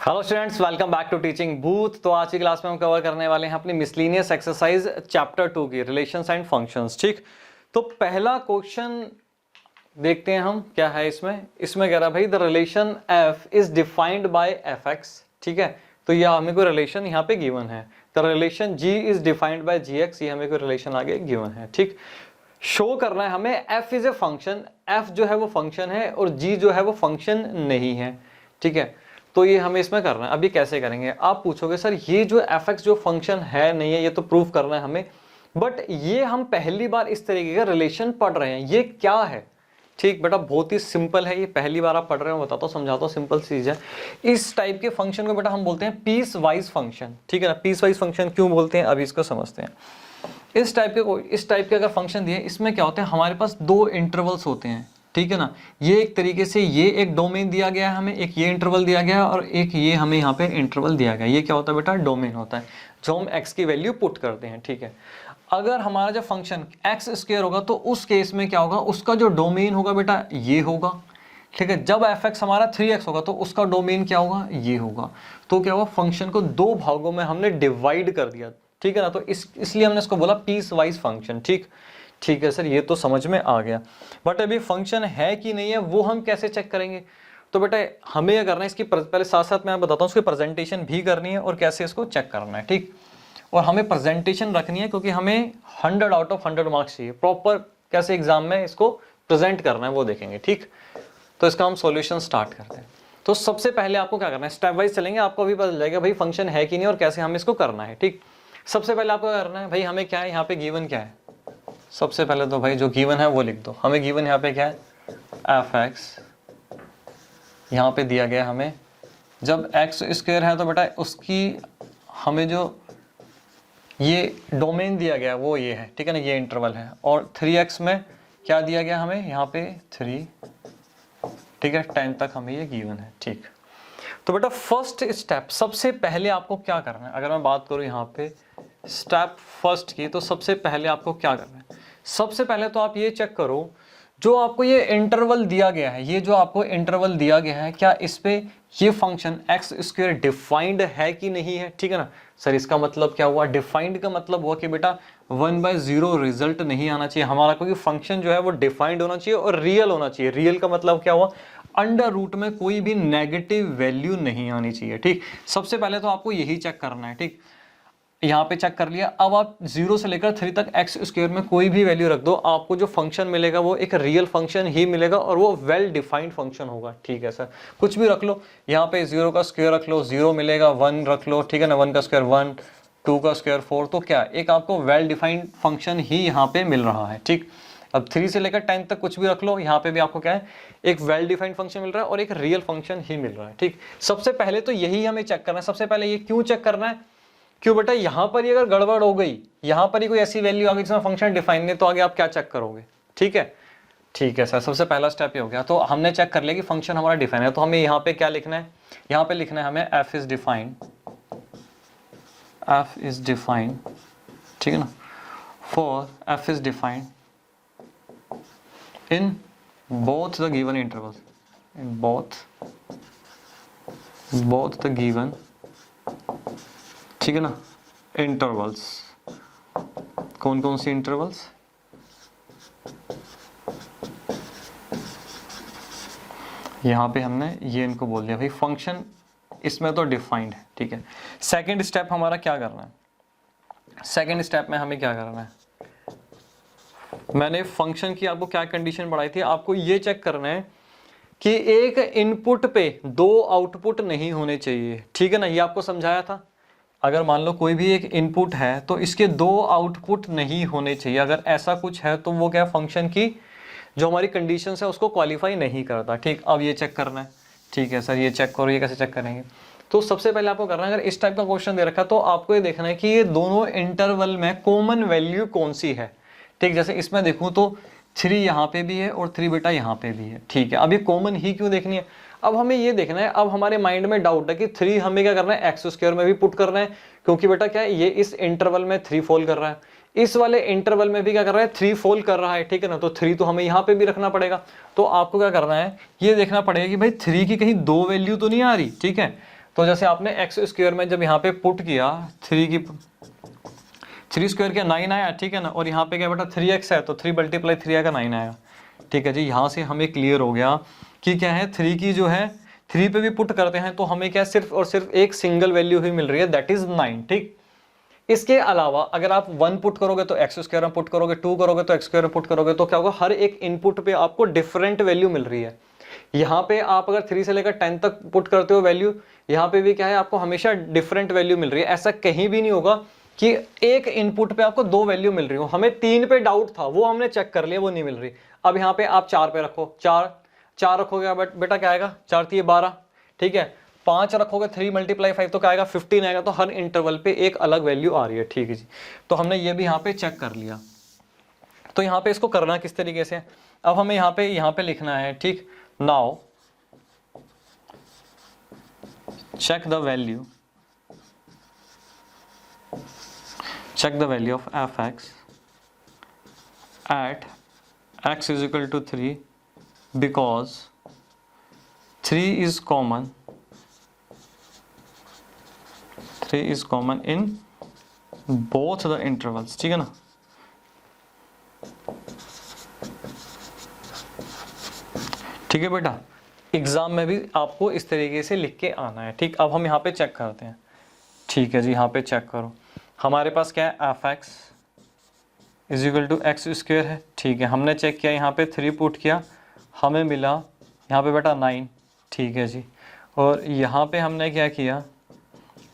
Hello students, welcome back to Teaching Booth. तो आज की क्लास में हम कवर करने वाले हैं अपनी मिसलिनियस एक्सरसाइज चैप्टर 2 की रिलेशंस एंड फंक्शंस। ठीक, तो पहला क्वेश्चन देखते हैं हम क्या है इसमें कह रहा है भाई the relation f is defined bye F x. ठीक है, तो ये हमें कोई रिलेशन यहाँ पे गिवन है। The relation g is defined by g x, ये हमें कोई रिलेशन आगे गिवन है। ठीक, शो करना है हमें f is a function, f जो है वो फंक्शन है और g जो है वो फंक्शन नहीं है। ठीक है, तो ये हमें इसमें करना है। अब ये कैसे करेंगे? आप पूछोगे सर ये जो f(x) जो फंक्शन है नहीं है, ये तो प्रूफ करना है हमें, बट ये हम पहली बार इस तरीके का रिलेशन पढ़ रहे हैं, ये क्या है? ठीक बेटा, बहुत ही सिंपल है, ये पहली बार आप पढ़ रहे हो, बताता हूँ, समझाता हूँ, सिंपल चीज है। इस टाइप के फंक्शन को बेटा हम बोलते हैं पीस वाइज फंक्शन। ठीक है ना, पीस वाइज फंक्शन क्यों बोलते हैं अभी इसको समझते हैं। इस टाइप के अगर फंक्शन दिए, इसमें क्या होता है, हमारे पास दो इंटरवल्स होते हैं। ठीक है ना, ये एक तरीके से ये एक डोमेन दिया गया है हमें, एक ये इंटरवल दिया गया है और एक ये हमें यहाँ पे इंटरवल दिया गया है। ये क्या होता है बेटा? डोमेन होता है, जो हम x की वैल्यू पुट करते हैं। ठीक है, अगर हमारा जो फंक्शन x² होगा तो उस केस में क्या होगा, उसका जो डोमेन होगा बेटा ये होगा। ठीक है, जब f(x) हमारा 3x होगा तो उसका डोमेन क्या होगा, ये होगा। तो क्या हुआ, फंक्शन को दो भागों में हमने डिवाइड कर दिया। ठीक है ना, तो इसलिए हमने इसको बोला पीस वाइज फंक्शन। ठीक है सर, ये तो समझ में आ गया, बट अभी फंक्शन है कि नहीं है वो हम कैसे चेक करेंगे? तो बेटा हमें यह करना है, इसकी पहले साथ साथ मैं बताता हूँ, उसकी प्रेजेंटेशन भी करनी है और कैसे इसको चेक करना है। ठीक, और हमें प्रेजेंटेशन रखनी है क्योंकि हमें 100 आउट ऑफ 100 मार्क्स चाहिए। प्रॉपर कैसे एग्जाम में इसको प्रेजेंट करना है वो देखेंगे। ठीक, तो इसका हम सॉल्यूशन स्टार्ट करते हैं। तो सबसे पहले आपको क्या करना है, स्टेप वाइज चलेंगे, आपको अभी पता चलेगा भाई फंक्शन है कि नहीं और कैसे हमें इसको करना है। ठीक, सबसे पहले आपको क्या करना है भाई, हमें क्या है यहाँ पे गिवन क्या है, सबसे पहले तो भाई जो गिवन है वो लिख दो। हमें गिवन यहाँ पे क्या है, f(x) यहाँ पे दिया गया हमें। जब x² है तो बेटा उसकी हमें जो ये डोमेन दिया गया वो ये है। ठीक है ना, ये इंटरवल है। और 3x में क्या दिया गया हमें, यहाँ पे 3। ठीक है, 10 तक हमें ये गिवन है। ठीक, तो बेटा फर्स्ट स्टेप, सबसे पहले आपको क्या करना है, अगर मैं बात करूँ यहाँ पे स्टेप फर्स्ट की, तो सबसे पहले आपको क्या करना है, सबसे पहले तो आप ये चेक करो जो आपको ये इंटरवल दिया गया है, ये जो आपको इंटरवल दिया गया है, क्या इस पे ये फंक्शन x² डिफाइंड है कि नहीं है? ठीक है ना सर, इसका मतलब क्या हुआ, डिफाइंड का मतलब हुआ कि बेटा 1/0 रिजल्ट नहीं आना चाहिए हमारा, क्योंकि फंक्शन जो है वो डिफाइंड होना चाहिए और रियल होना चाहिए। रियल का मतलब क्या हुआ, अंडर रूट में कोई भी नेगेटिव वैल्यू नहीं आनी चाहिए। ठीक, सबसे पहले तो आपको यही चेक करना है। ठीक, यहाँ पे चेक कर लिया। अब आप 0 से लेकर 3 तक x² में कोई भी वैल्यू रख दो, आपको जो फंक्शन मिलेगा वो एक रियल फंक्शन ही मिलेगा और वो वेल डिफाइंड फंक्शन होगा। ठीक है सर, कुछ भी रख लो, यहाँ पे 0 का स्क्वायर रख लो, 0 मिलेगा, 1 रख लो। ठीक है ना, 1 का स्क्वायर 1, 2 का स्क्वायर 4, तो क्या एक आपको वेल डिफाइंड फंक्शन ही यहाँ पे मिल रहा है। ठीक, अब 3 से लेकर 10 तक कुछ भी रख लो, यहाँ पे भी आपको क्या है, एक वेल डिफाइंड फंक्शन मिल रहा है और एक रियल फंक्शन ही मिल रहा है। ठीक, सबसे पहले तो यही हमें चेक करना है। सबसे पहले ये क्यों चेक करना है, क्यों बेटा, यहां पर ही अगर गड़बड़ हो गई, यहां पर ही कोई ऐसी वैल्यू आ गई जिसमें फंक्शन डिफाइन नहीं, तो आगे आप क्या चेक करोगे? ठीक है सर, सबसे पहला स्टेप ये हो गया। तो हमने चेक कर लिया कि फंक्शन हमारा डिफाइन है, तो हमें यहाँ पे क्या लिखना है, यहाँ पे लिखना है हमें f इज डिफाइंड। ठीक है ना, for f is defined in both the given intervals, in both the given, ठीक है ना, इंटरवल्स। कौन कौन सी इंटरवल्स, यहां पे हमने ये इनको बोल दिया भाई फंक्शन इसमें तो डिफाइंड है। ठीक है, सेकंड स्टेप हमारा क्या करना है, सेकंड स्टेप में हमें क्या करना है, मैंने फंक्शन की आपको क्या कंडीशन बढ़ाई थी, आपको ये चेक करना है कि एक इनपुट पे दो आउटपुट नहीं होने चाहिए। ठीक है ना, ये आपको समझाया था। अगर मान लो कोई भी एक इनपुट है तो इसके दो आउटपुट नहीं होने चाहिए, अगर ऐसा कुछ है तो वो क्या फंक्शन की जो हमारी कंडीशन है उसको क्वालिफाई नहीं करता। ठीक, अब ये चेक करना है। ठीक है सर, ये चेक करो, ये कैसे चेक करेंगे, तो सबसे पहले आपको करना है, अगर इस टाइप का क्वेश्चन दे रखा है तो आपको ये देखना है कि ये दोनों इंटरवल में कॉमन वैल्यू कौन सी है। ठीक, जैसे इसमें देखूं तो 3 यहाँ पे भी है और 3 बेटा यहाँ पे भी है। ठीक है, अब ये कॉमन ही क्यों देखनी है, अब हमें ये देखना है, अब हमारे माइंड में डाउट है कि 3 हमें क्या करना है, x² में भी पुट करना है, क्योंकि बेटा क्या है, ये इस इंटरवल में 3 फॉल कर रहा है, इस वाले इंटरवल में भी क्या कर रहा है, 3 फॉल कर रहा है। ठीक है ना, तो 3 तो हमें यहाँ पे भी रखना पड़ेगा। तो आपको क्या करना है, ये देखना पड़ेगा कि भाई 3 की कहीं दो वैल्यू तो नहीं आ रही। ठीक है, तो जैसे आपने एक्स स्क्वायर में जब यहाँ पे पुट किया 3 स्क्वायर क्या 9 आया, ठीक है ना, और यहाँ पे क्या बेटा 3x है तो 3 मल्टीप्लाई 3 आएगा 9 आएगा, ठीक है जी। यहाँ से हमें क्लियर हो गया कि क्या है 3 की जो है 3 पे भी पुट करते हैं तो हमें क्या सिर्फ और सिर्फ एक सिंगल वैल्यू ही मिल रही है, दैट इज 9, ठीक। इसके अलावा अगर आप 1 पुट करोगे तो एक्स स्क्वायर में पुट करोगे, 2 करोगे तो एक्स स्क्वायर में पुट करोगे, तो क्या होगा, हर एक इनपुट पे आपको डिफरेंट वैल्यू मिल रही है। यहाँ पे आप अगर 3 से लेकर 10 तक पुट करते हो वैल्यू, यहाँ पे भी क्या है आपको हमेशा डिफरेंट वैल्यू मिल रही है। ऐसा कहीं भी नहीं होगा कि एक इनपुट पे आपको 2 वैल्यू मिल रही हो। हमें 3 पे डाउट था, वो हमने चेक कर लिया, वो नहीं मिल रही। अब यहाँ पे आप 4 पे रखो, 4 रखोगे बेटा क्या आएगा, 4 3 12, ठीक है। 5 रखोगे 3 मल्टीप्लाई 5 तो क्या आएगा 15 आएगा। तो हर इंटरवल पे एक अलग वैल्यू आ रही है, ठीक है जी। तो हमने ये भी यहाँ पे चेक कर लिया। तो यहाँ पे इसको करना किस तरीके से, अब हमें यहाँ पे लिखना है, ठीक। Now check the value of fx at x is equal to 3 because 3 is common in both the intervals, ठीक है ना। ठीक है बेटा, एग्जाम में भी आपको इस तरीके से लिख के आना है, ठीक। अब हम यहाँ पे चेक करते हैं, ठीक है जी। यहाँ पे चेक करो, हमारे पास क्या है, f x is equal to x square है, ठीक है। हमने चेक किया, यहाँ पे 3 पुट किया, हमें मिला यहाँ पे बेटा 9, ठीक है जी। और यहाँ पे हमने क्या किया,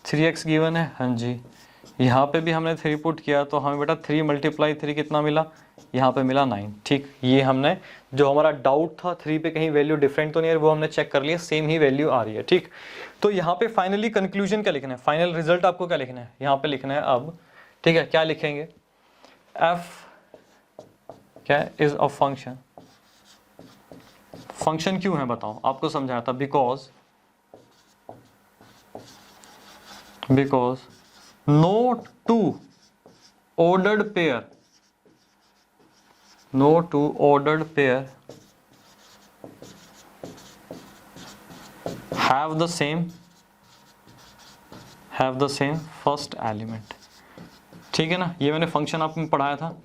3x गिवन है, हाँ जी। यहाँ पे भी हमने 3 पुट किया तो हमें बेटा 3 मल्टीप्लाई 3 कितना मिला, यहाँ पे मिला 9, ठीक। ये हमने जो हमारा डाउट था 3 पे कहीं वैल्यू डिफरेंट तो नहीं है, वो हमने चेक कर लिया, सेम ही वैल्यू आ रही है, ठीक। तो यहाँ पे फाइनली कंक्लूजन क्या लिखना है, फाइनल रिजल्ट आपको क्या लिखना है, यहाँ पे लिखना है अब, ठीक है। क्या लिखेंगे, एफ क्या इज अ फंक्शन, फंक्शन क्यों है बताओ, आपको समझाया था, because no two ordered pair have the same first element, ठीक है ना। ये मैंने फंक्शन आपको पढ़ाया था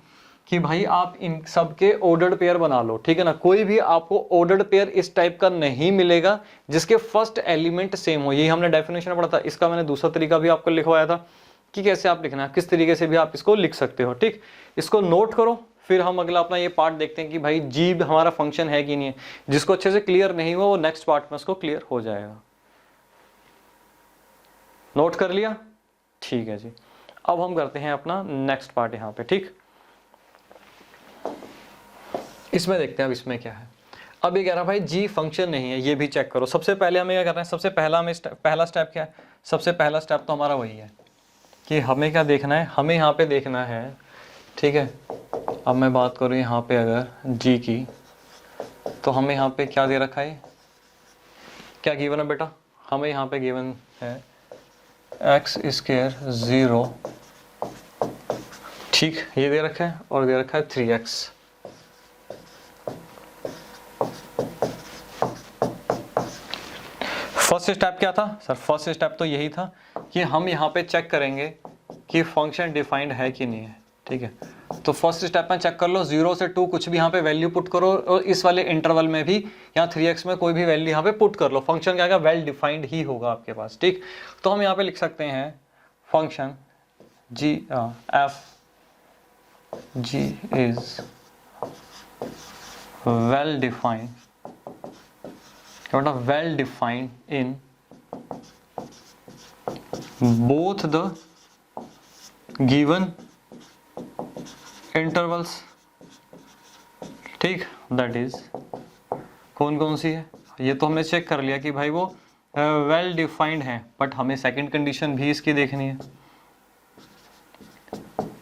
कि भाई आप इन सब के ऑर्डर्ड पेयर बना लो, ठीक है ना। कोई भी आपको ऑर्डर्ड पेयर इस टाइप का नहीं मिलेगा जिसके फर्स्ट एलिमेंट सेम हो। यही हमने डेफिनेशन पढ़ा था। इसका मैंने दूसरा तरीका भी आपको लिखवाया था कि कैसे आप लिखना है, किस तरीके से भी आप इसको लिख सकते हो, ठीक। इसको नोट करो, फिर हम अगला अपना ये पार्ट देखते हैं कि भाई जी हमारा फंक्शन है कि नहीं है। जिसको अच्छे से क्लियर नहीं हुआ वो नेक्स्ट पार्ट में उसको क्लियर हो जाएगा। नोट कर लिया, ठीक है जी। अब हम करते हैं अपना नेक्स्ट पार्ट यहाँ पे, ठीक। इसमें देखते हैं अब इसमें क्या है। अब ये कह रहा भाई जी फंक्शन नहीं है, ये भी चेक करो। सबसे पहले हमें क्या करना है, सबसे पहला स्टेप क्या है, सबसे पहला स्टेप तो हमारा वही है कि हमें क्या देखना है, हमें यहाँ पे देखना है, ठीक है। अब मैं बात करूँ यहाँ पे अगर जी की, तो हमें यहाँ पे क्या दे रखा है, क्या गिवन है बेटा, हमें यहाँ पे गिवन है एक्स स्क्वायर 0, ठीक, ये दे रखा है, और दे रखा है 3x। फर्स्ट स्टेप क्या था सर, फर्स्ट स्टेप तो यही था कि हम यहाँ पे चेक करेंगे कि फंक्शन डिफाइंड है कि नहीं है, ठीक है। तो फर्स्ट स्टेप में चेक कर लो, 0 से 2 कुछ भी यहाँ पे वैल्यू पुट करो, और इस वाले इंटरवल में भी यहाँ 3x में कोई भी वैल्यू यहाँ पे पुट कर लो, फंक्शन क्या वेल डिफाइंड ही होगा आपके पास, ठीक। तो हम यहाँ पे लिख सकते हैं function g f g is well defined, well defined in both the given intervals, ठीक। दैट इज कौन कौन सी है, ये तो हमने चेक कर लिया कि भाई वो वेल डिफाइंड है, बट हमें सेकंड कंडीशन भी इसकी देखनी है,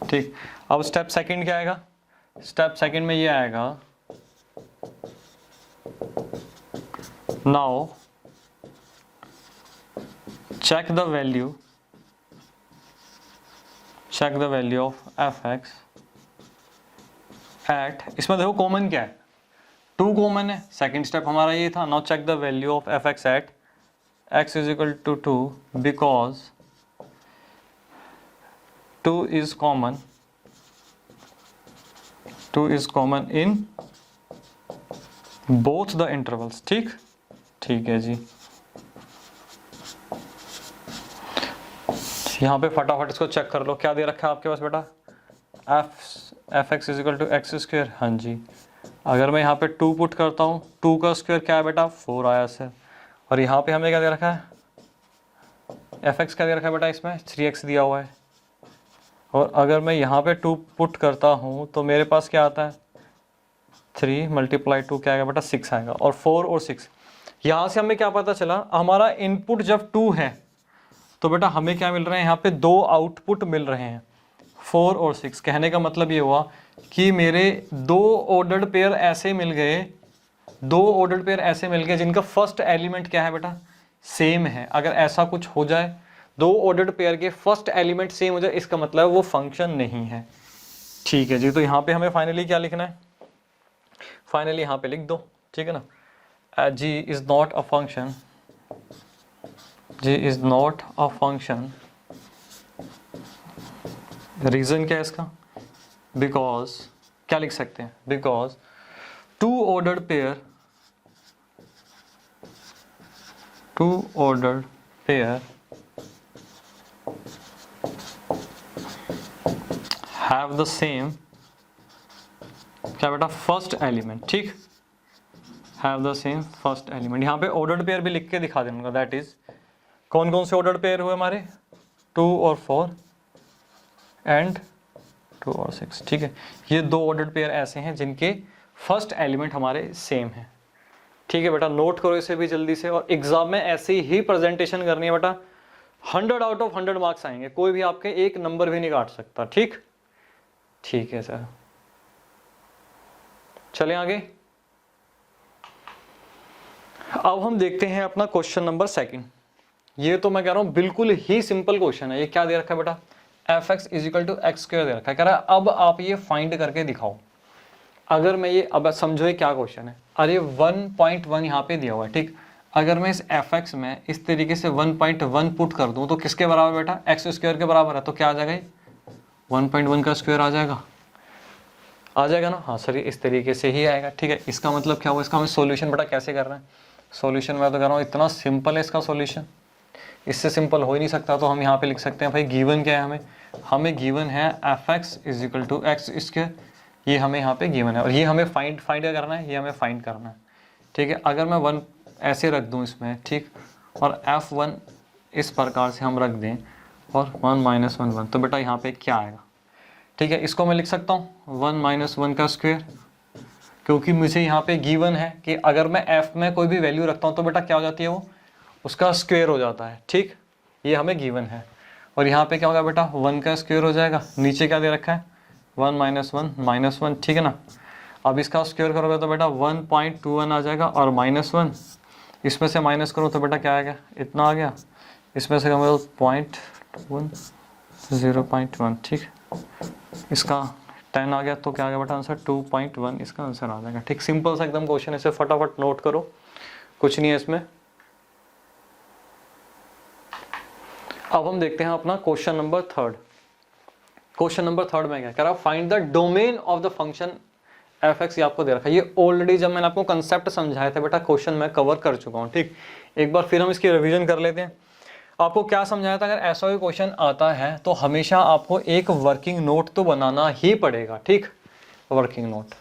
ठीक। अब स्टेप सेकंड क्या आएगा, स्टेप सेकंड में ये आएगा, now check the value of fx at, इसमें देखो कॉमन क्या है, 2 कॉमन है, सेकंड स्टेप हमारा ये था। now check the value of fx at x is equal to 2 because 2 is common, 2 is common in both the intervals। ठीक है जी। यहाँ पे फटाफट इसको चेक कर लो, क्या दे रखा है आपके पास बेटा, f x is equal to x square. हाँ जी, अगर मैं यहाँ पे 2 पुट करता हूँ, 2 का स्क्वायर क्या है बेटा 4 आया सर। और यहाँ पे हमें क्या दे रखा है, एफ एक्स क्या दे रखा है बेटा, इसमें 3x दिया हुआ है। और अगर मैं यहाँ पे 2 पुट करता हूँ तो मेरे पास क्या आता है, 3 मल्टीप्लाई 2 क्या आएगा बेटा 6 आएगा। और 4 और 6, यहाँ से हमें क्या पता चला, हमारा इनपुट जब 2 है तो बेटा हमें क्या मिल रहे हैं, यहाँ पे 2 आउटपुट मिल रहे हैं 4 और 6। कहने का मतलब ये हुआ कि मेरे 2 ऑर्डर्ड पेयर ऐसे मिल गए, 2 ऑर्डर्ड पेयर ऐसे मिल गए जिनका फर्स्ट एलिमेंट क्या है बेटा, सेम है। अगर ऐसा कुछ हो जाए, 2 ऑर्डर्ड पेयर के फर्स्ट एलिमेंट सेम हो जाए, इसका मतलब वो फंक्शन नहीं है। ठीक है जी, तो यहाँ पे हमें फाइनली क्या लिखना है, फाइनली यहाँ पे लिख दो, ठीक है ना, g is not a function, g is not a function. Reason क्या है इसका, बिकॉज क्या लिख सकते हैं, because 2 ordered pair, 2 ordered pair have the same क्या बेटा फर्स्ट एलिमेंट। ठीक, have the same first element. यहाँ पे ऑर्डर्ड पेयर भी लिख के दिखा दूंगा, दैट इज कौन कौन से ऑर्डर्ड पेयर हुए हमारे, 2 और 4 एंड 2 और 6। ठीक है, ये 2 ऑर्डर्ड पेयर ऐसे हैं जिनके फर्स्ट एलिमेंट हमारे सेम है। ठीक है बेटा, नोट करो इसे भी जल्दी से। और एग्जाम में ऐसी ही प्रेजेंटेशन करनी है बेटा, 100 आउट ऑफ 100 मार्क्स आएंगे, कोई भी आपके एक नंबर भी नहीं काट सकता। ठीक, ठीक है सर, चलें आगे। अब हम देखते हैं अपना क्वेश्चन नंबर 2। ये तो मैं कह रहा हूं बिल्कुल ही सिंपल क्वेश्चन है। ये क्या दे रखा है बेटा, f x is equal to x square दे रखा है। कह रहा है अब आप ये फाइंड करके दिखाओ। अगर मैं ये, अब समझो ये क्या क्वेश्चन है, अरे 1.1 यहाँ पे दिया हुआ है। ठीक, अगर मैं इस एफ एक्स में इस तरीके से 1.1 पुट कर दूं तो किसके बराबर बेटा, एक्स स्क्वायर के बराबर है। तो क्या आ जाएगा, 1.1 का स्क्वायर आ जाएगा ना। हाँ सर, इस तरीके से ही आएगा। ठीक है, इसका मतलब क्या हुआ, इसका हमें सॉल्यूशन बेटा कैसे कर रहे हैं, सॉल्यूशन मैं तो कह रहा हूँ इतना सिंपल है इसका सॉल्यूशन, इससे सिंपल हो ही नहीं सकता। तो हम यहाँ पे लिख सकते हैं भाई गिवन क्या है, हमें गिवन है f x is equal to x square, ये हमें यहाँ पे गिवन है। और ये हमें फाइंड करना है, ये हमें फाइंड करना है। ठीक है, अगर मैं 1 ऐसे रख दूँ इसमें, ठीक, और f1 इस प्रकार से हम रख दें और 1 - 1 1, तो बेटा यहाँ पे क्या आएगा। ठीक है, इसको मैं लिख सकता हूँ 1 - 1 का स्क्वायर, क्योंकि मुझे यहाँ पे गिवन है कि अगर मैं f में कोई भी वैल्यू रखता हूँ तो बेटा क्या हो जाती है, वो उसका स्क्वायर हो जाता है। ठीक, ये हमें गिवन है। और यहाँ पे क्या होगा बेटा, 1 का स्क्वायर हो जाएगा। नीचे क्या दे रखा है, 1 - 1 - 1, ठीक है ना। अब इसका स्क्वायर करोगे तो बेटा 1.21 आ जाएगा, और -1 इसमें से माइनस करो तो बेटा क्या आएगा, इतना आ गया। इसमें से कम 0.1 0.1, ठीक, इसका 10 आ गया, तो क्या आ गया बेटा आंसर 2.1 इसका आंसर आ जाएगा। ठीक, सिंपल सा एकदम क्वेश्चन, इसे फटाफट नोट करो, कुछ नहीं है इसमें। अब हम देखते हैं अपना क्वेश्चन नंबर 3। क्वेश्चन नंबर 3 में क्या कह रहा है, find the domain of the function F x. ये आपको दे रखा है। ये ऑलरेडी जब मैंने आपको कंसेप्ट समझाया था बेटा, क्वेश्चन मैं कवर कर चुका हूँ। ठीक, एक बार फिर हम इसकी रिवीजन कर लेते हैं। आपको क्या समझाया था, अगर ऐसा कोई क्वेश्चन आता है तो हमेशा आपको एक वर्किंग नोट तो बनाना ही पड़ेगा। ठीक, वर्किंग नोट,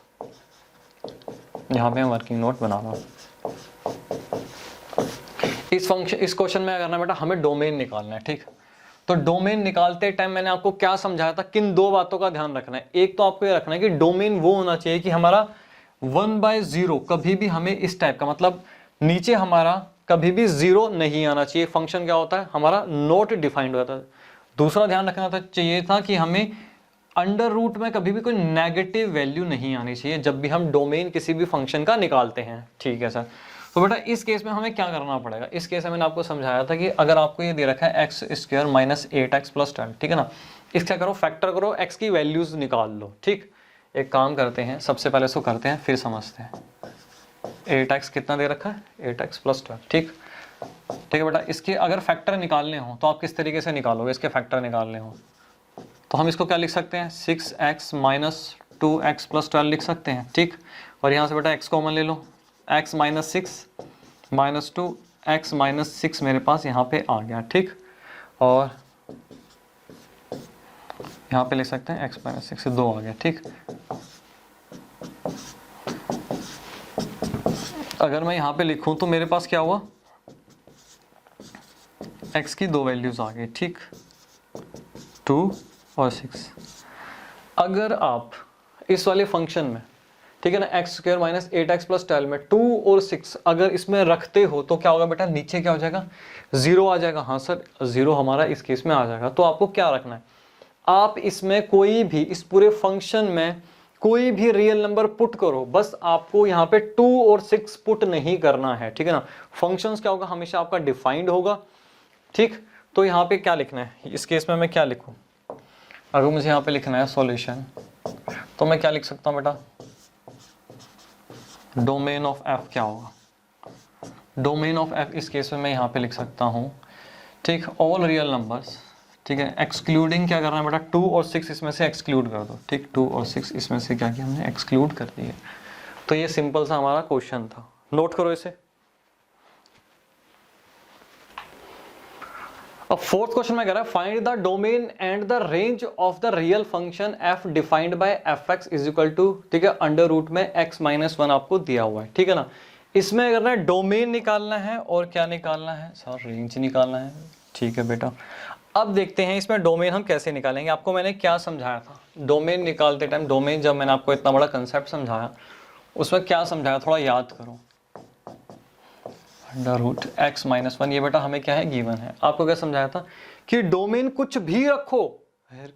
यहाँ पे वर्किंग नोट बना रहा हूँ। इस क्वेश्चन में क्या करना है बेटा, हमें डोमेन निकालना है। ठीक, तो डोमेन निकालते टाइम मैंने आपको क्या समझाया था, किन 2 बातों का ध्यान रखना है। एक तो आपको ये रखना है कि डोमेन वो होना चाहिए कि हमारा 1/0 कभी भी हमें इस टाइप का, मतलब नीचे हमारा कभी भी 0 नहीं आना चाहिए। फंक्शन क्या होता है हमारा, नॉट डिफाइंड होता है। दूसरा ध्यान रखना था चाहिए था कि हमें अंडर रूट में कभी भी कोई नेगेटिव वैल्यू नहीं आनी चाहिए जब भी हम डोमेन किसी भी फंक्शन का निकालते हैं। ठीक है सर, तो बेटा इस केस में हमें क्या करना पड़ेगा। इस केस में मैंने आपको समझाया था कि अगर आपको ये दे रखा है x square minus 8x plus 10, ठीक है ना, इसका करो फैक्टर करो, x की वैल्यूज निकाल लो। ठीक, एक काम करते हैं, सबसे पहले इसको करते हैं फिर समझते हैं। 8x कितना दे रखा है, 8x प्लस 12। ठीक, ठीक है बेटा। इसके अगर फैक्टर निकालने हो तो आप किस तरीके से निकालोगे, इसके फैक्टर निकालने हो तो हम इसको क्या लिख सकते हैं, 6x माइनस 2x प्लस 12 लिख सकते हैं, ठीक। और यहाँ से बेटा x कॉमन ले लो, x minus 6 minus 2 x minus 6 मेरे पास यहाँ पे आ गया, ठीक। और यहाँ पे लिख सकते हैं x माइनस 6 से 2 आ गया, ठीक। अगर मैं यहाँ पे लिखूँ तो मेरे पास क्या हुआ, x की 2 वैल्यूज आ गई, ठीक, 2 और 6। अगर आप इस वाले फंक्शन में, ठीक है ना, x square minus 8x plus 12 में 2 और 6 अगर इसमें रखते हो तो क्या होगा बेटा, नीचे क्या हो जाएगा, 0 आ जाएगा। हाँ सर 0 हमारा इस केस में आ जाएगा। तो आपको क्या रखना है, आप इसमें कोई भी, इस पूरे फंक्शन में कोई भी रियल नंबर पुट करो, बस आपको यहाँ पे 2 और 6 पुट नहीं करना है, ठीक है ना। फंक्शंस क्या होगा, हमेशा आपका डिफाइंड होगा, ठीक। तो यहाँ पे क्या लिखना है, इस केस में मैं क्या लिखूँ, अगर मुझे यहाँ पे लिखना है सॉल्यूशन तो मैं क्या लिख सकता हूँ बेटा, डोमेन ऑफ एफ क्या होगा, डोमेन ऑफ एफ इस केस में मैं यहाँ पे लिख सकता हूँ, ठीक, ऑल रियल नंबर्स, ठीक है, एक्सक्लूडिंग क्या करना है बेटा, 2 और 6 इसमें से एक्सक्लूड कर दो, ठीक, 2 और 6 इसमें से क्या किया हमने, एक्सक्लूड कर दिया। तो ये सिंपल सा हमारा क्वेश्चन था, नोट करो इसे। अब फोर्थ क्वेश्चन में कह रहा है find the domain and the range of the real function f defined by fx is equal to, ठीक है, अंडर रूट में x माइनस 1 आपको दिया हुआ है, ठीक है ना। इसमें अगर ना डोमेन निकालना है और क्या निकालना है सर, रेंज निकालना है, ठीक है बेटा। अब देखते हैं इसमें डोमेन हम कैसे निकालेंगे। आपको मैंने क्या समझाया था डोमेन निकालते टाइम, डोमेन जब मैंने आपको इतना बड़ा कंसेप्ट समझाया उसमें क्या समझाया, थोड़ा याद करो। अंडर रूट एक्स माइनस 1, ये बेटा हमें क्या है, गिवन है। आपको क्या समझाया था कि डोमेन कुछ भी रखो,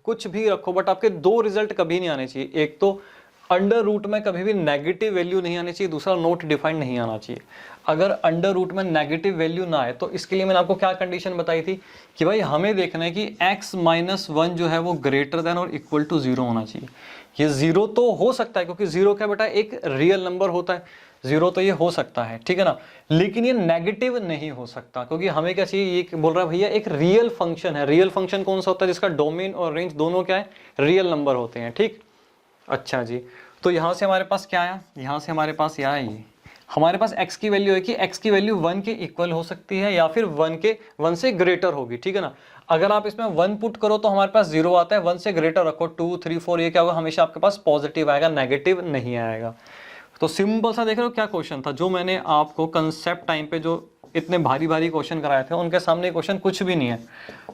कुछ भी रखो, बट आपके दो रिजल्ट कभी नहीं आने चाहिए। एक तो अंडर रूट में कभी भी नेगेटिव वैल्यू नहीं आनी चाहिए, दूसरा नॉट डिफाइंड नहीं आना चाहिए। अगर अंडर रूट में नेगेटिव वैल्यू ना आए तो इसके लिए मैंने आपको क्या कंडीशन बताई थी कि भाई हमें देखना है कि x माइनस 1 जो है वो ग्रेटर देन और इक्वल टू 0 होना चाहिए। ये 0 तो हो सकता है क्योंकि 0 क्या बेटा एक रियल नंबर होता है, 0 तो ये हो सकता है, ठीक है ना, लेकिन ये नेगेटिव नहीं हो सकता क्योंकि हमें क्या चाहिए, ये बोल रहा है भैया एक रियल फंक्शन है। रियल फंक्शन कौन सा होता है, जिसका डोमेन और रेंज दोनों क्या है, रियल नंबर होते हैं, ठीक। अच्छा जी, तो यहाँ से हमारे पास क्या आया, यहाँ से हमारे पास यह है, ये हमारे पास x की वैल्यू है कि x की वैल्यू 1 के इक्वल हो सकती है या फिर 1 से ग्रेटर होगी, ठीक है ना। अगर आप इसमें 1 पुट करो तो हमारे पास 0 आता है, 1 से ग्रेटर रखो 2 3 4, ये क्या होगा, हमेशा आपके पास पॉजिटिव आएगा, नेगेटिव नहीं आएगा। तो सिंपल सा देख रहे हो क्या क्वेश्चन था, जो मैंने आपको कंसेप्ट टाइम पे जो इतने भारी भारी क्वेश्चन कराए थे उनके सामने क्वेश्चन कुछ भी नहीं है।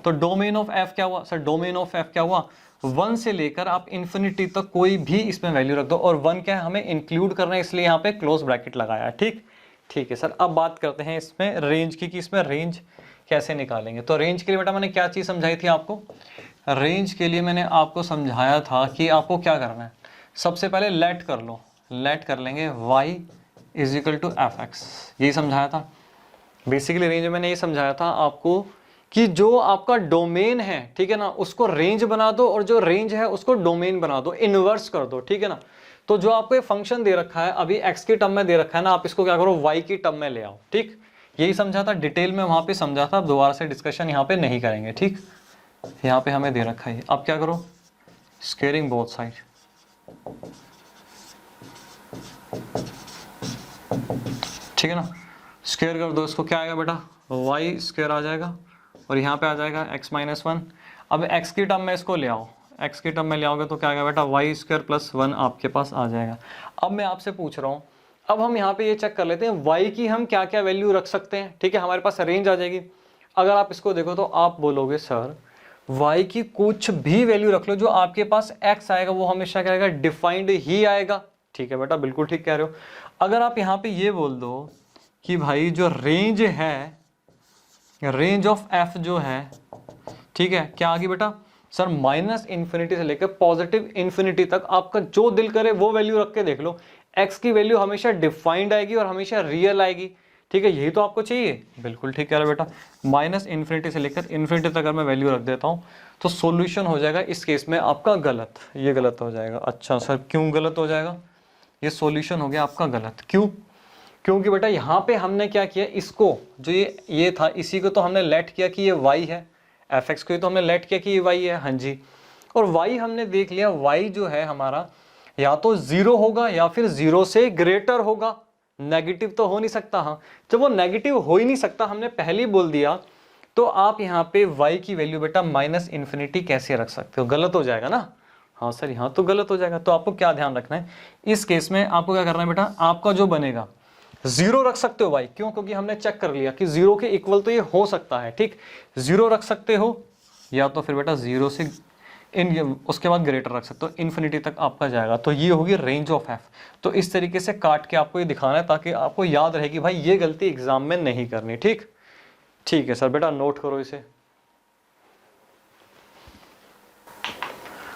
तो डोमेन ऑफ एफ क्या हुआ सर, डोमेन ऑफ एफ क्या हुआ, 1 से लेकर आप इन्फिनिटी तक कोई भी इसमें वैल्यू रख दो, और 1 क्या है हमें इंक्लूड करना है, इसलिए यहाँ पे क्लोज ब्रैकेट लगाया है, ठीक। ठीक है सर, अब बात करते हैं इसमें रेंज की कि इसमें रेंज कैसे निकालेंगे। तो रेंज के लिए बेटा मैंने क्या चीज़ समझाई थी आपको, रेंज के लिए मैंने आपको समझाया था कि आपको क्या करना है, सबसे पहले लेट कर लो, लेट कर लेंगे y is equal to f x, यही समझाया था बेसिकली। रेंज में मैंने ये समझाया था आपको कि जो आपका डोमेन है, ठीक है ना, उसको रेंज बना दो और जो रेंज है उसको डोमेन बना दो, इनवर्स कर दो, ठीक है ना। तो जो आपको ये फंक्शन दे रखा है अभी x की टर्म में दे रखा है ना, आप इसको क्या करो y की टर्म में ले आओ, ठीक। यही समझा था, डिटेल में वहां पे समझा था, अब दोबारा से डिस्कशन यहाँ पे नहीं करेंगे, ठीक। यहाँ पे हमें दे रखा है, अब क्या करो, स्क्वेयरिंग बोथ साइड, ठीक है ना, स्क्वायर कर दो इसको, क्या आएगा बेटा y स्क्वायर आ जाएगा और यहाँ पे आ जाएगा x माइनस 1। अब x की टर्म में इसको ले आओ, x की टर्म में ले आओगे तो क्या आएगा बेटा y स्क्वायर प्लस 1 आपके पास आ जाएगा। अब मैं आपसे पूछ रहा हूँ, अब हम यहाँ पे ये चेक कर लेते हैं y की हम क्या क्या वैल्यू रख सकते हैं, ठीक है, हमारे पास रेंज आ जाएगी। अगर आप इसको देखो तो आप बोलोगे सर y की कुछ भी वैल्यू रख लो, जो आपके पास x आएगा वो हमेशा क्या आएगा, डिफाइंड ही आएगा, ठीक है बेटा, बिल्कुल ठीक कह रहे हो। अगर आप यहाँ पे ये बोल दो कि भाई जो रेंज है, रेंज ऑफ f जो है, ठीक है, क्या आ गई बेटा सर, माइनस इन्फिनिटी से लेकर पॉजिटिव इन्फिनिटी तक, आपका जो दिल करे वो वैल्यू रख के देख लो, x की वैल्यू हमेशा डिफाइंड आएगी और हमेशा रियल आएगी, ठीक है, यही तो आपको चाहिए, बिल्कुल ठीक कह रहे बेटा। माइनस इन्फिनिटी से लेकर इन्फिनिटी तक अगर मैं वैल्यू रख देता हूँ तो सॉल्यूशन हो जाएगा इस केस में आपका गलत, ये गलत हो जाएगा। अच्छा सर क्यों गलत हो जाएगा, ये सॉल्यूशन हो गया आपका गलत, क्यों, क्योंकि बेटा यहाँ पे हमने क्या किया, इसको जो ये था इसी को तो हमने लेट किया कि ये y है, fx को तो हमने लेट किया कि ये y है, हाँ जी। और y हमने देख लिया, y जो है हमारा या तो 0 होगा या फिर 0 से ग्रेटर होगा, नेगेटिव तो हो नहीं सकता। हाँ, जब वो नेगेटिव हो ही नहीं सकता, हमने पहले ही बोल दिया, तो आप यहाँ पे y की वैल्यू बेटा -∞ कैसे रख सकते हो, गलत हो जाएगा ना। हाँ सर यहाँ तो गलत हो जाएगा। तो आपको क्या ध्यान रखना है इस केस में, आपको क्या करना है बेटा, आपका जो बनेगा 0 रख सकते हो भाई, क्यों, क्योंकि हमने चेक कर लिया कि 0 के इक्वल तो ये हो सकता है, ठीक। 0 रख सकते हो या तो फिर बेटा 0 से उसके बाद ग्रेटर रख सकते हो, इन्फिनिटी तक आपका जाएगा। तो ये होगी रेंज ऑफ एफ। तो इस तरीके से काट के आपको ये दिखाना है ताकि आपको याद रहे कि भाई ये गलती एग्जाम में नहीं करनी, ठीक। ठीक है सर, बेटा नोट करो इसे।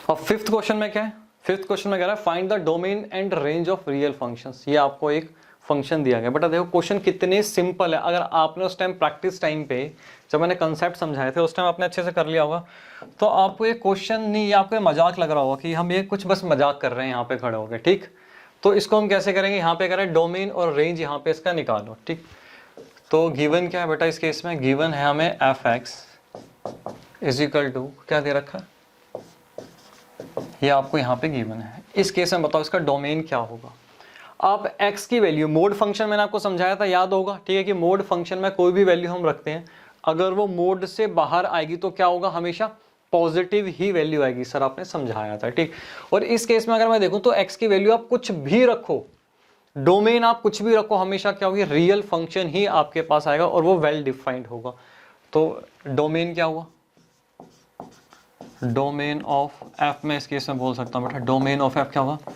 अब फिफ्थ क्वेश्चन में क्या है, फिफ्थ क्वेश्चन में कह रहा है find the domain and range of real functions. ये आपको एक फंक्शन दिया गया। बेटा देखो क्वेश्चन कितने सिंपल है, अगर आपने उस टाइम प्रैक्टिस टाइम पे जब मैंने कंसेप्ट समझाए थे उस टाइम आपने अच्छे से कर लिया होगा, तो आपको ये क्वेश्चन नहीं, ये आपको मजाक लग रहा होगा कि हम ये कुछ बस मजाक कर रहे हैं यहाँ पे खड़े हो गए, ठीक। तो इसको हम कैसे करेंगे, यहाँ पे करें डोमेन और रेंज यहाँ पे इसका निकालो, ठीक। तो गिवन क्या है बेटा इस केस में, गिवन है हमें fx इज इक्वल टू क्या दे रखा है, ये आपको यहाँ पे गिवन है। इस केस में बताओ इसका डोमेन क्या होगा। आप x की वैल्यू, मोड फंक्शन मैंने आपको समझाया था, याद होगा, ठीक है, कि मोड फंक्शन में कोई भी वैल्यू हम रखते हैं, अगर वो मोड से बाहर आएगी तो क्या होगा, हमेशा पॉजिटिव ही वैल्यू आएगी, सर आपने समझाया था, ठीक। और इस केस में अगर मैं देखूं तो x की वैल्यू आप कुछ भी रखो, डोमेन आप कुछ भी रखो, हमेशा क्या होगी, रियल फंक्शन ही आपके पास आएगा और वो वेल डिफाइंड होगा। तो डोमेन क्या हुआ, डोमेन ऑफ f में इस केस में बोल सकता हूँ बेटा, डोमेन ऑफ f क्या होगा,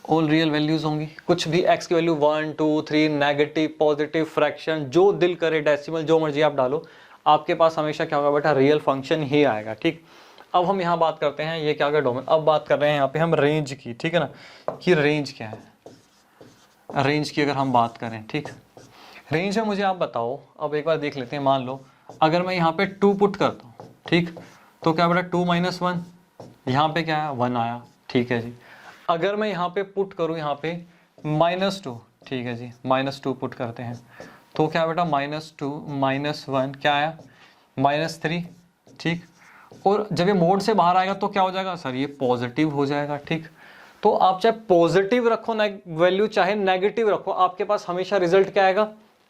ऑल रियल वैल्यूज होंगी, कुछ भी x की वैल्यू 1 2 3 नेगेटिव पॉजिटिव फ्रैक्शन जो दिल करे, डेसिमल जो मर्जी आप डालो, आपके पास हमेशा क्या होगा बेटा, रियल फंक्शन ही आएगा, ठीक। अब हम यहाँ बात करते हैं, ये क्या होगा डोमेन। अब बात कर रहे हैं यहाँ पे हम रेंज की, ठीक है ना, कि रेंज क्या है, रेंज की अगर हम बात करें, ठीक। रेंज में मुझे आप बताओ, अब एक बार देख लेते हैं, मान लो अगर मैं यहाँ पे 2 पुट करता हूँ, ठीक, तो क्या बेटा 2 - 1, यहाँ पे क्या है 1 आया, ठीक है जी। अगर मैं यहाँ पे पुट करूँ, यहाँ पे -2, ठीक है जी, -2 पुट करते हैं, तो क्या बेटा -2 - 1 क्या आया -3, ठीक। और जब ये मोड से बाहर आएगा तो क्या हो जाएगा सर, ये पॉजिटिव हो जाएगा, ठीक। तो आप चाहे पॉजिटिव रखो वैल्यू, चाहे नेगेटिव रखो, आपके पास हमेशा रिजल्ट क्या आएगा,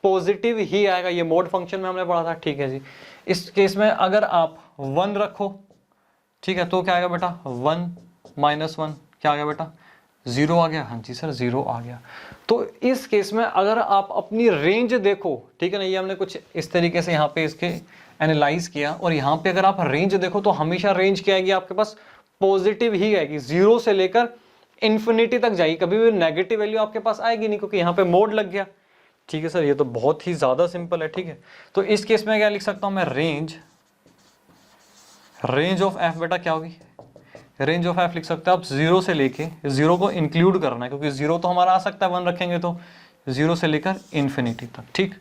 पॉजिटिव ही आएगा। ये मोड फंक्शन में हमने पढ़ा था, ठीक है जी। इस केस में अगर आप 1 रखो, ठीक है, तो क्या आएगा बेटा 1 - 1 क्या आ गया बेटा 0 आ गया, हाँ जी सर 0 आ गया। तो इस केस में अगर आप अपनी रेंज देखो, ठीक है ना, ये हमने कुछ इस तरीके से यहाँ पे इसके एनालाइज किया, और यहाँ पे अगर आप रेंज देखो तो हमेशा रेंज क्या आएगी आपके पास, पॉजिटिव ही आएगी, 0 से लेकर इन्फिनिटी तक जाएगी, कभी भी नेगेटिव वैल्यू आपके पास आएगी नहीं, क्योंकि यहाँ पे मोड लग गया, ठीक है सर। ये तो बहुत ही ज्यादा सिंपल है, ठीक है। तो इस केस में क्या लिख सकता हूं मैं, रेंज ऑफ एफ बेटा क्या होगी, रेंज ऑफ एफ लिख सकते हैं आप 0 से लेके, 0 को इंक्लूड करना है क्योंकि 0 तो हमारा आ सकता है, 1 रखेंगे तो 0 से लेकर इन्फिनिटी तक, ठीक।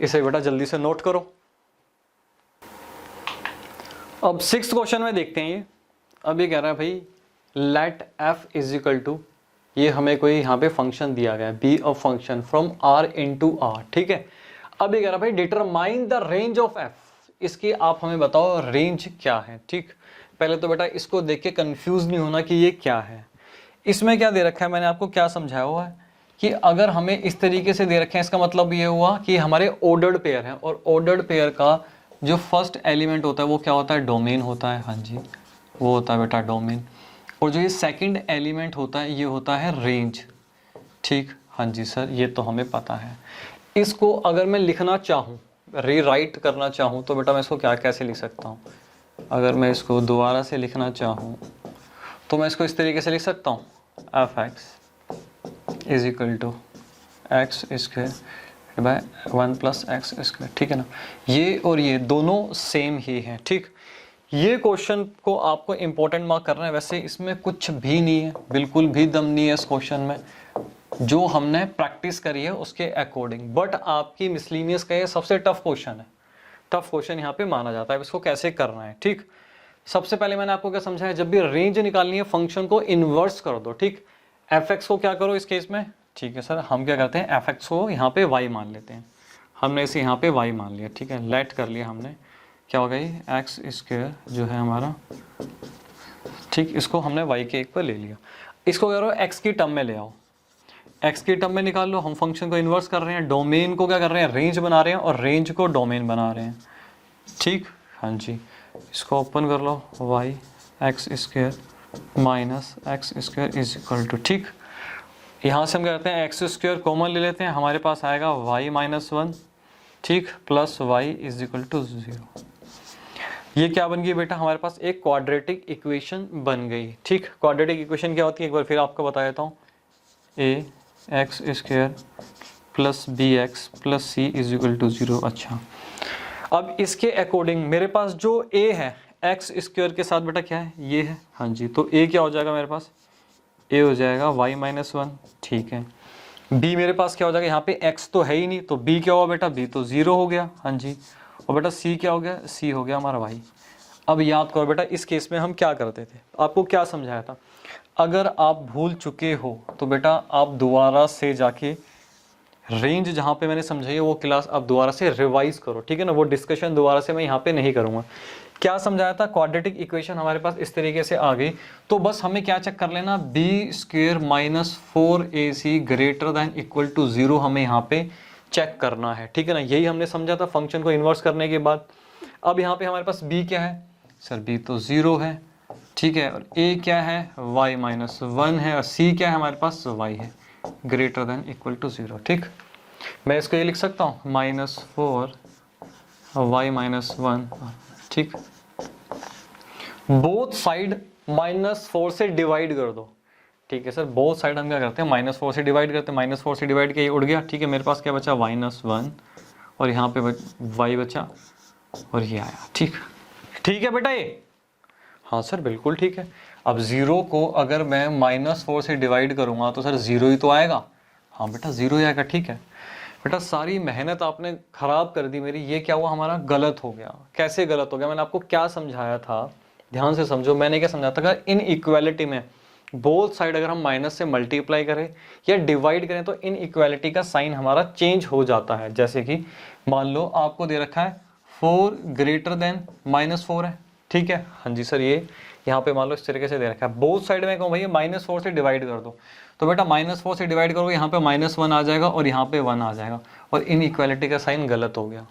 इसे बेटा जल्दी से नोट करो। अब 6th क्वेश्चन में देखते हैं, ये अब ये कह रहा है भाई let f is equal to, ये हमें कोई यहाँ पे फंक्शन दिया गया है, be a function from R into R, ठीक है। अब ये कह रहा है भाई determine the range of f, इसकी आप हमें बताओ रेंज क्या है, ठीक। पहले तो बेटा इसको देख के कंफ्यूज नहीं होना कि ये क्या है। इसमें क्या दे रखा है, मैंने आपको क्या समझाया हुआ है कि अगर हमें इस तरीके से दे रखे हैं, इसका मतलब ये हुआ कि हमारे ऑर्डर्ड पेयर है, और ऑर्डर्ड पेयर का जो फर्स्ट एलिमेंट होता है वो क्या होता है, डोमेन होता है, हाँ जी वो होता है बेटा डोमेन। और जो ये सेकंड एलिमेंट होता है ये होता है रेंज, ठीक, हाँ जी सर ये तो हमें पता है। इसको अगर मैं लिखना चाहूँ, रीराइट करना चाहूँ, तो बेटा मैं इसको क्या कैसे लिख सकता हूँ, अगर मैं इसको दोबारा से लिखना चाहूँ तो मैं इसको इस तरीके से लिख सकता हूँ, f x is equal to x square by 1 + x square, ठीक है ना। ये और ये दोनों सेम ही हैं, ठीक। ये क्वेश्चन को आपको इंपॉर्टेंट मार्क करना है, वैसे इसमें कुछ भी नहीं है, बिल्कुल भी दम नहीं है इस क्वेश्चन में, जो हमने प्रैक्टिस करी है उसके अकॉर्डिंग। बट आपकी मिसलिनियस का ये सबसे टफ क्वेश्चन है, टफ क्वेश्चन यहाँ पे माना जाता है। इसको कैसे करना है, ठीक। सबसे पहले मैंने आपको क्या समझाया, जब भी रेंज निकालनी है फंक्शन को इन्वर्स कर दो, ठीक। एफ एक्स को क्या करो इस केस में ठीक है सर, हम क्या करते हैं एफ एक्स को यहाँ पे वाई मान लेते हैं, हमने इसे यहाँ पे वाई मान लिया, ठीक है, लेट कर लिया हमने, क्या होगा ये एक्स स्क्वायर जो है हमारा, ठीक, इसको हमने वाई के एक पर ले लिया, इसको क्या करो एक्स की टर्म में ले आओ, एक्स की टर्म में निकाल लो, हम फंक्शन को इन्वर्स कर रहे हैं, डोमेन को क्या कर रहे हैं रेंज बना रहे हैं और रेंज को डोमेन बना रहे हैं, ठीक, हाँ जी, इसको ओपन कर लो, y x square minus x square is equal to, ठीक, यहाँ से हम क्या करते हैं एक्स स्क्वायर कॉमन ले लेते हैं, हमारे पास आएगा वाई माइनस वन, ठीक, plus y is equal to 0। ये क्या बन गई बेटा, हमारे पास एक क्वाड्रेटिक इक्वेशन बन गई, ठीक, क्वाड्रेटिक इक्वेशन क्या होती है एक बार फिर आपको बता देता हूँ, a x square plus b x plus c is equal to 0। अच्छा, अब इसके अकॉर्डिंग मेरे पास जो ए है एक्स स्क्वायर के साथ बेटा क्या है ये है, हाँ जी, तो ए क्या हो जाएगा मेरे पास, ए हो जाएगा वाई माइनस वन, ठीक है, बी मेरे पास क्या हो जाएगा, यहाँ पे एक्स तो है ही नहीं तो बी क्या हुआ बेटा, बी तो 0 हो गया, हाँ जी, और बेटा सी क्या हो गया, सी हो गया हमारा वाई। अब याद करो बेटा इस केस में हम क्या करते थे, आपको क्या समझाया था, अगर आप भूल चुके हो तो बेटा आप दोबारा से जाके रेंज जहाँ पे मैंने समझाई है वो क्लास आप दोबारा से रिवाइज करो, ठीक है ना, वो डिस्कशन दोबारा से मैं यहाँ पे नहीं करूँगा। क्या समझाया था, क्वाड्रेटिक इक्वेशन हमारे पास इस तरीके से आ गई, तो बस हमें क्या चेक कर लेना, b square minus 4ac greater than equal to 0 हमें यहाँ पे चेक करना है, ठीक है ना, यही हमने समझा था फंक्शन को इन्वर्स करने के बाद। अब यहाँ पे हमारे पास b क्या है सर, b तो 0 है, ठीक है, और a क्या है y माइनस 1 है, और c क्या है हमारे पास y है ग्रेटर दैन इक्वल टू 0, ठीक, मैं इसको ये लिख सकता हूँ -4 y माइनस 1, ठीक, बोथ साइड -4 से डिवाइड कर दो, ठीक है सर, बोथ साइड हम क्या करते हैं -4 से डिवाइड करते हैं, -4 से डिवाइड किया ये उड़ गया, ठीक है, मेरे पास क्या बचा -1 और यहाँ पे y बचा और ये आया, ठीक, ठीक है बेटा ये, हाँ सर बिल्कुल ठीक है। अब 0 को अगर मैं -4 से डिवाइड करूँगा तो सर 0 ही तो आएगा, हाँ बेटा 0 ही आएगा, ठीक है बेटा, सारी मेहनत आपने ख़राब कर दी मेरी, ये क्या हुआ हमारा गलत हो गया, कैसे गलत हो गया, मैंने आपको क्या समझाया था, ध्यान से समझो, मैंने क्या समझाया था, इन इक्वालिटी में बोथ साइड अगर हम माइनस से मल्टीप्लाई करें या डिवाइड करें तो इन इक्वालिटी का साइन हमारा चेंज हो जाता है, जैसे कि मान लो आपको दे रखा है 4 ग्रेटर देन -4 है, ठीक है, हाँ जी सर, ये यहाँ पे मान लो इस तरीके से दे रखा है, बोथ साइड में कहूँ भैया -4 से डिवाइड कर दो, तो बेटा -4 से डिवाइड करोगे यहाँ पे -1 आ जाएगा और यहाँ पे 1 आ जाएगा और इन इक्वालिटी का साइन गलत हो गया,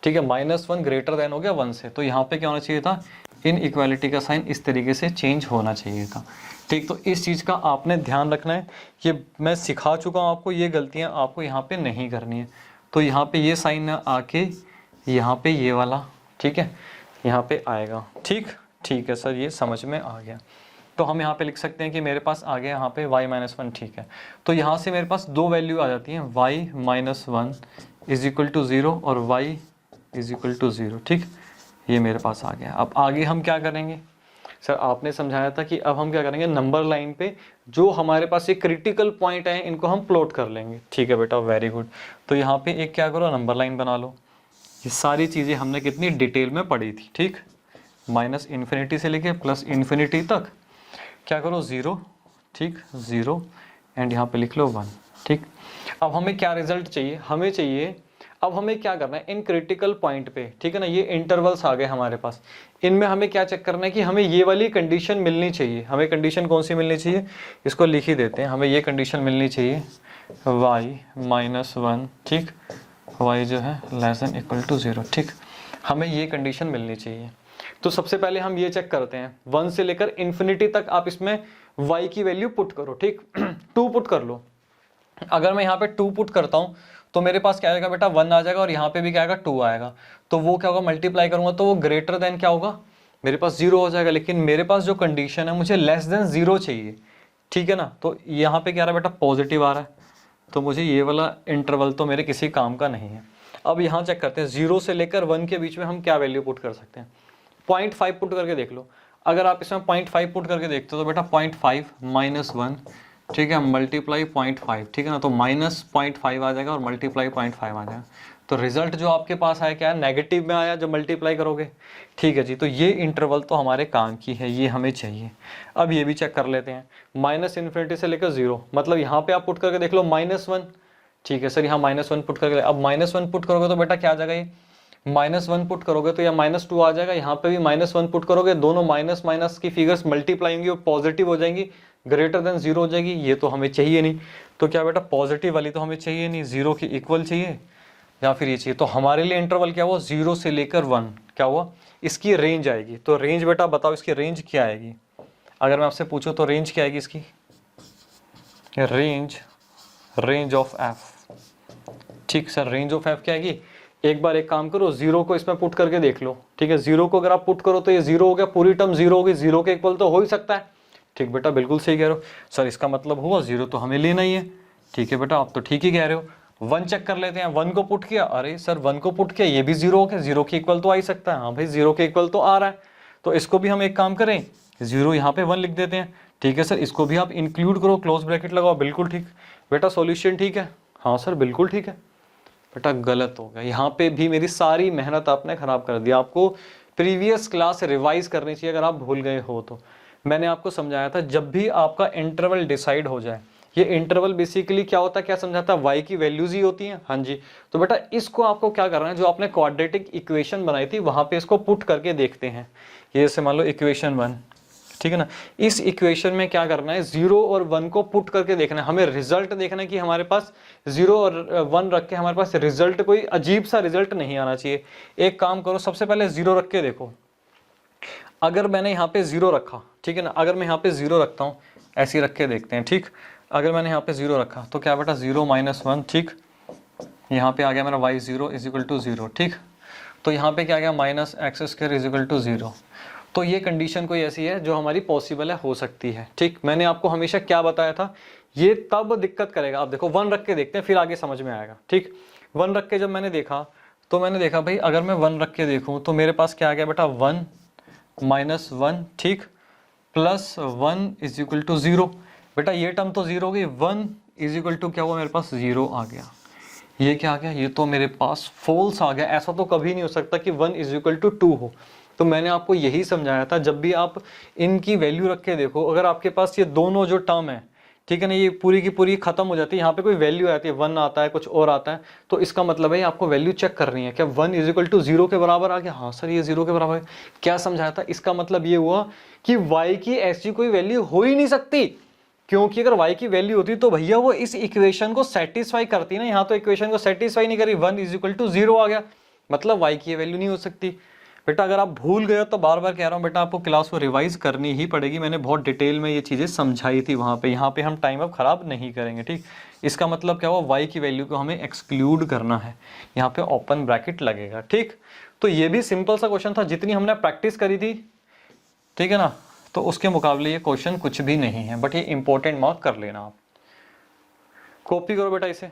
ठीक है, -1 ग्रेटर देन हो गया 1 से, तो यहाँ पे क्या होना चाहिए था, इन इक्वालिटी का साइन इस तरीके से चेंज होना चाहिए था, ठीक, तो इस चीज़ का आपने ध्यान रखना है, ये मैं सिखा चुका हूँ आपको, ये गलतियाँ आपको यहाँ पे नहीं करनी है, तो यहाँ पे ये साइन आके यहाँ पे ये वाला, ठीक है, यहाँ पे आएगा, ठीक, ठीक है सर, ये समझ में आ गया, तो हम यहाँ पे लिख सकते हैं कि मेरे पास आ गया यहाँ पे y माइनस 1, ठीक है, तो यहाँ से मेरे पास दो वैल्यू आ जाती हैं, y minus 1 is equal to 0 और y इज इक्वल टू 0, ठीक, ये मेरे पास आ गया। अब आगे हम क्या करेंगे सर, आपने समझाया था कि अब हम क्या करेंगे, नंबर लाइन पे जो हमारे पास ये क्रिटिकल पॉइंट है इनको हम प्लॉट कर लेंगे, ठीक है बेटा, वेरी गुड, तो यहाँ पे एक क्या करो, नंबर लाइन बना लो, ये सारी चीज़ें हमने कितनी डिटेल में पढ़ी थी, ठीक, -∞ से लेके +∞ तक, क्या करो 0, ठीक, 0 एंड यहाँ पे लिख लो 1, ठीक, अब हमें क्या रिजल्ट चाहिए, हमें चाहिए, अब हमें क्या करना है इन क्रिटिकल पॉइंट पे, ठीक है ना, ये इंटरवल्स आ गए हमारे पास, इनमें हमें क्या चेक करना है कि हमें ये वाली कंडीशन मिलनी चाहिए, हमें कंडीशन कौन सी मिलनी चाहिए, इसको लिख ही देते हैं, हमें ये कंडीशन मिलनी चाहिए y माइनस 1, ठीक, y जो है लेस देन इक्वल टू 0, ठीक, हमें ये कंडीशन मिलनी चाहिए। तो सबसे पहले हम ये चेक करते हैं 1 से लेकर इन्फिनिटी तक आप इसमें y की वैल्यू पुट करो, ठीक, 2 पुट कर लो, अगर मैं यहाँ पे 2 पुट करता हूँ तो मेरे पास क्या आएगा बेटा 1 आ जाएगा और यहाँ पे भी क्या आएगा 2 आएगा, तो वो क्या होगा मल्टीप्लाई करूंगा तो वो ग्रेटर देन क्या होगा मेरे पास 0 हो जाएगा, लेकिन मेरे पास जो कंडीशन है मुझे लेस देन 0 चाहिए, ठीक है ना, तो यहाँ पे क्या आ रहा है बेटा पॉजिटिव आ रहा है, तो मुझे ये वाला इंटरवल तो मेरे किसी काम का नहीं है। अब यहाँ चेक करते हैं 0 से लेकर 1 के बीच में हम क्या वैल्यू पुट कर सकते हैं, 0.5 पुट करके देख लो, अगर आप इसमें 0.5 पुट करके देखते हो तो बेटा 0.5 माइनस 1, ठीक है, मल्टीप्लाई 0.5, ठीक है ना, तो -0.5 आ जाएगा और मल्टीप्लाई 0.5 आ जाएगा, तो रिजल्ट जो आपके पास आया क्या है, नेगेटिव में आया जब मल्टीप्लाई करोगे। ठीक है जी, तो ये इंटरवल तो हमारे काम की है, ये हमें चाहिए। अब ये भी चेक कर लेते हैं, -∞ से लेकर 0, मतलब यहाँ पे आप पुट करके देख लो -1। ठीक है सर, यहाँ -1 पुट करके, अब -1 पुट करोगे तो बेटा क्या आ जाएगा, ये -1 पुट करोगे तो या -2 आ जाएगा, यहाँ पे भी -1 पुट करोगे, दोनों माइनस माइनस की फिगर्स मल्टीप्लाई होंगी और पॉजिटिव हो जाएंगी, ग्रेटर देन 0 हो जाएगी। ये तो हमें चाहिए नहीं, तो क्या बेटा पॉजिटिव वाली तो हमें चाहिए नहीं, 0 की इक्वल चाहिए या फिर ये चाहिए। तो हमारे लिए इंटरवल क्या हुआ, 0 से लेकर 1 क्या हुआ, इसकी रेंज आएगी। तो रेंज बेटा बताओ इसकी रेंज क्या आएगी, अगर मैं आपसे पूछूं तो रेंज क्या आएगी इसकी, रेंज ऑफ एफ। ठीक सर, रेंज ऑफ एफ क्या आएगी, एक बार एक काम करो, 0 को इसमें पुट करके देख लो। ठीक है, 0 को अगर आप पुट करो तो ये 0 हो गया, पूरी टर्म 0 होगी, 0 के इक्वल तो हो ही सकता है। ठीक बेटा, बिल्कुल सही कह रहे हो सर, इसका मतलब हुआ 0 तो हमें लेना ही है। ठीक है बेटा, आप तो ठीक ही कह रहे हो। 1 चेक कर लेते हैं, 1 को पुट किया, अरे सर 1 को पुट किया, ये भी 0 हो गया, 0 के इक्वल तो आ ही सकता है। हाँ भाई 0 के इक्वल तो आ रहा है, तो इसको भी हम एक काम करें, 0 यहाँ पे 1 लिख देते हैं। ठीक है सर, इसको भी आप इंक्लूड करो, क्लोज ब्रैकेट लगाओ, बिल्कुल ठीक बेटा। सॉल्यूशन ठीक है, हाँ सर बिल्कुल ठीक है। बेटा गलत हो गया, यहाँ पे भी मेरी सारी मेहनत आपने खराब कर दिया। आपको प्रीवियस क्लास रिवाइज करनी चाहिए अगर आप भूल गए हो तो। मैंने आपको समझाया था जब भी आपका इंटरवल डिसाइड हो जाए, ये इंटरवल बेसिकली क्या होता है, क्या समझाता है, y की वैल्यूज ही होती हैं। हाँ जी, तो बेटा इसको आपको क्या करना है, जो आपने क्वाड्रेटिक इक्वेशन बनाई थी वहां पे इसको पुट करके देखते हैं। ये जैसे मान लो इक्वेशन 1, ठीक है ना, इस इक्वेशन में क्या करना है, 0 और 1 को पुट करके देखना है, हमें रिजल्ट देखना है कि हमारे पास 0 और 1 रख के हमारे पास रिजल्ट कोई अजीब सा रिजल्ट नहीं आना चाहिए। एक काम करो, सबसे पहले 0 रख के देखो। अगर मैंने यहाँ पे 0 रखा, ठीक है ना, अगर मैं यहाँ पे 0 रखता हूँ, ऐसे ही रख के देखते हैं। ठीक, अगर मैंने यहाँ पे 0 रखा तो क्या बेटा 0 - 1, ठीक, यहाँ पे आ गया मेरा y0 = 0। ठीक, तो यहाँ पे क्या आ गया -x² = 0। तो ये कंडीशन कोई ऐसी है जो हमारी पॉसिबल है, हो सकती है। ठीक, मैंने आपको हमेशा क्या बताया था, ये तब दिक्कत करेगा। अब देखो 1 रख के देखते हैं, फिर आगे समझ में आएगा। ठीक, 1 रख के जब मैंने देखा तो मैंने देखा भाई अगर मैं 1 रख के देखूँ तो मेरे पास क्या आ गया बेटा 1 - 1, ठीक, +1 = 0। बेटा ये टर्म तो 0 हो गई, 1 = क्या हुआ मेरे पास 0 आ गया। ये क्या आ गया, ये तो मेरे पास फॉल्स आ गया। ऐसा तो कभी नहीं हो सकता कि 1 = 2 हो। तो मैंने आपको यही समझाया था, जब भी आप इनकी वैल्यू रख के देखो, अगर आपके पास ये दोनों जो टर्म है, ठीक है ना, ये पूरी की पूरी खत्म हो जाती है, यहाँ पे कोई वैल्यू आती है, 1 आता है, कुछ और आता है, तो इसका मतलब है आपको वैल्यू चेक करनी है। क्या 1 = 0 के बराबर आ गया, हाँ सर ये 0 के बराबर है। क्या समझाया था, इसका मतलब ये हुआ कि y की ऐसी कोई वैल्यू हो ही नहीं सकती, क्योंकि अगर y की वैल्यू होती तो भैया वो इस इक्वेशन को सेटिस्फाई करती ना, यहाँ तो इक्वेशन को सेटिस्फाई नहीं करी, 1 = 0 आ गया, मतलब y की वैल्यू नहीं हो सकती। बेटा अगर आप भूल गए तो बार बार कह रहा हूँ बेटा, आपको क्लास को रिवाइज करनी ही पड़ेगी। मैंने बहुत डिटेल में ये चीज़ें समझाई थी वहाँ पे, यहाँ पे हम टाइम अब खराब नहीं करेंगे। ठीक, इसका मतलब क्या हुआ, y की वैल्यू को हमें एक्सक्लूड करना है, यहाँ पे ओपन ब्रैकेट लगेगा। ठीक, तो ये भी सिंपल सा क्वेश्चन था, जितनी हमने प्रैक्टिस करी थी, ठीक है ना, तो उसके मुकाबले ये क्वेश्चन कुछ भी नहीं है, बट ये इंपॉर्टेंट मार्क कर लेना आप। कॉपी करो बेटा इसे।